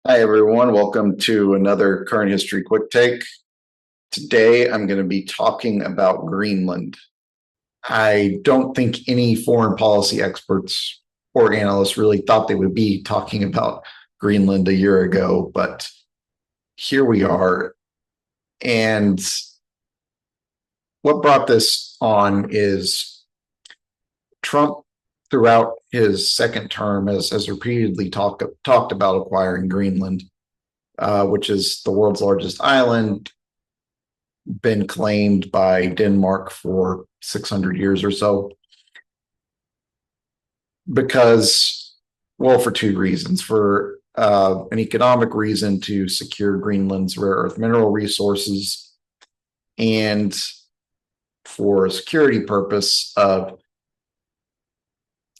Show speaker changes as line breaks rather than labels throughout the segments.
Hi, everyone. Welcome to another current history quick take. Today, I'm going to be talking about Greenland. I don't think any foreign policy experts or analysts really thought they would be talking about Greenland a year ago, but here we are. And what brought this on is Trump, throughout his second term, has repeatedly talked about acquiring Greenland, which is the world's largest island, been claimed by Denmark for 600 years or so. Because, well, for two reasons. For an economic reason to secure Greenland's rare earth mineral resources, and for a security purpose of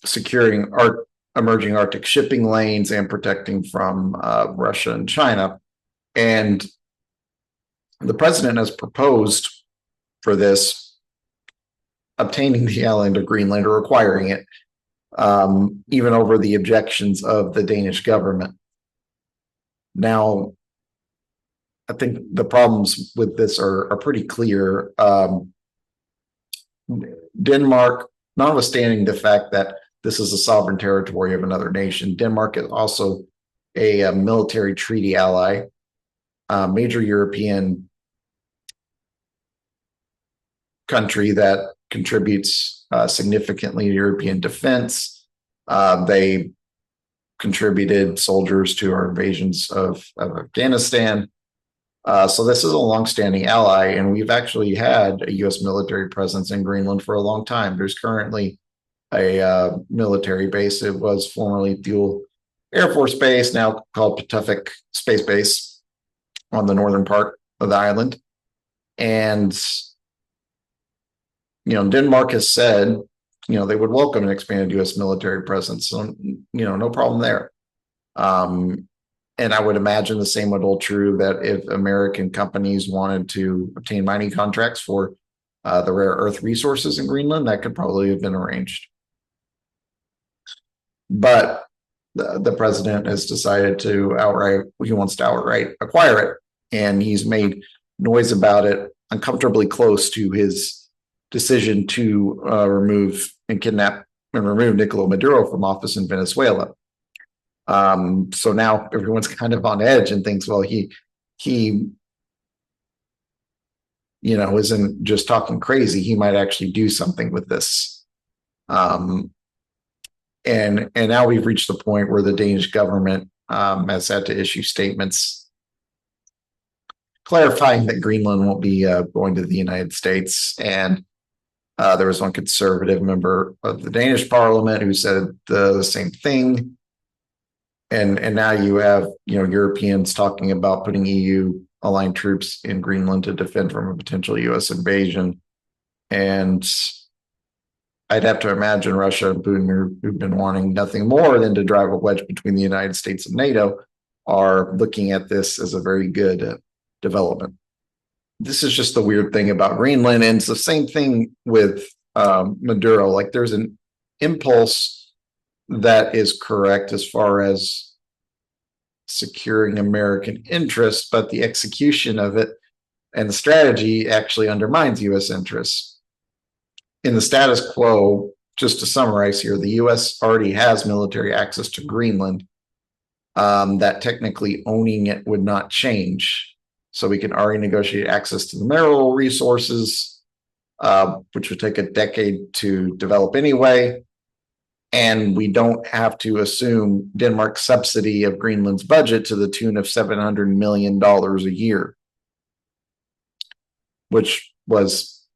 securing emerging Arctic shipping lanes and protecting from Russia and China. And the president has proposed for this, obtaining the island of Greenland or acquiring it, even over the objections of the Danish government. Now, I think the problems with this are pretty clear. Denmark, notwithstanding the fact that this is a sovereign territory of another nation, Denmark is also a military treaty ally, major European country that contributes significantly to European defense. They contributed soldiers to our invasions of Afghanistan. So this is a longstanding ally, and we've actually had a U.S. military presence in Greenland for a long time. There's currently a military base. It was formerly Thule Air Force Base, now called Patuxent Space Base, on the northern part of the island. And Denmark has said, they would welcome an expanded U.S. military presence. So, no problem there. And I would imagine the same would hold true that if American companies wanted to obtain mining contracts for the rare earth resources in Greenland, that could probably have been arranged. But the president has decided he wants to outright acquire it. And he's made noise about it uncomfortably close to his decision to remove and kidnap and remove Nicolás Maduro from office in Venezuela. So now everyone's kind of on edge and thinks, well, he isn't just talking crazy. He might actually do something with this. And now we've reached the point where the Danish government has had to issue statements clarifying that Greenland won't be going to the United States. And there was one conservative member of the Danish parliament who said the same thing. And now you have, Europeans talking about putting EU-aligned troops in Greenland to defend from a potential U.S. invasion. And I'd have to imagine Russia and Putin, who've been wanting nothing more than to drive a wedge between the United States and NATO, are looking at this as a very good development. This is just the weird thing about Greenland. And it's the same thing with Maduro. Like, there's an impulse that is correct as far as securing American interests, but the execution of it and the strategy actually undermines U.S. interests. In the status quo, just to summarize here, the U.S. already has military access to Greenland, that technically owning it would not change. So we can already negotiate access to the mineral resources, which would take a decade to develop anyway. And we don't have to assume Denmark's subsidy of Greenland's budget to the tune of $700 million a year, which was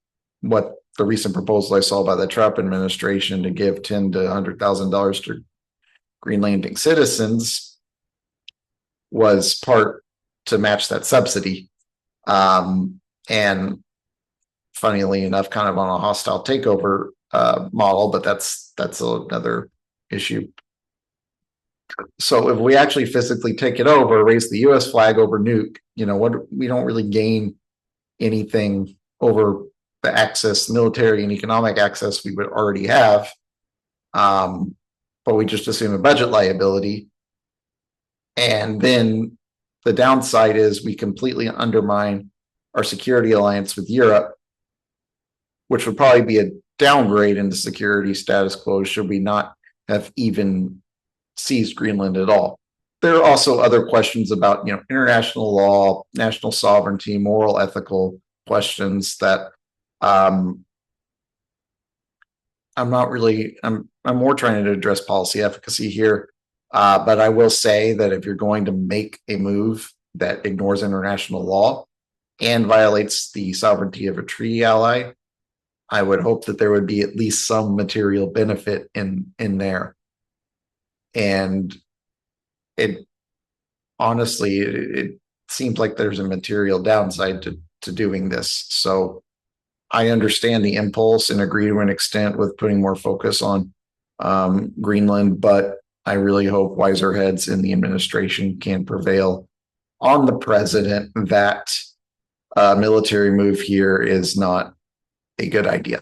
what the recent proposal I saw by the Trump administration to give $10,000 to $100,000 to Greenlandic citizens was part to match that subsidy. And funnily enough, kind of on a hostile takeover model, but that's another issue. So if we actually physically take it over, raise the U.S. flag over nuke, we don't really gain anything over the access, military and economic access we would already have. But we just assume a budget liability. And then the downside is we completely undermine our security alliance with Europe, which would probably be a downgrade in the security status quo should we not have even seized Greenland at all. There are also other questions about, international law, national sovereignty, moral, ethical questions that I'm more trying to address policy efficacy here. But I will say that if you're going to make a move that ignores international law and violates the sovereignty of a treaty ally, I would hope that there would be at least some material benefit in there. And it honestly, it seems like there's a material downside to doing this. So I understand the impulse and agree to an extent with putting more focus on Greenland, but I really hope wiser heads in the administration can prevail on the president that a military move here is not a good idea.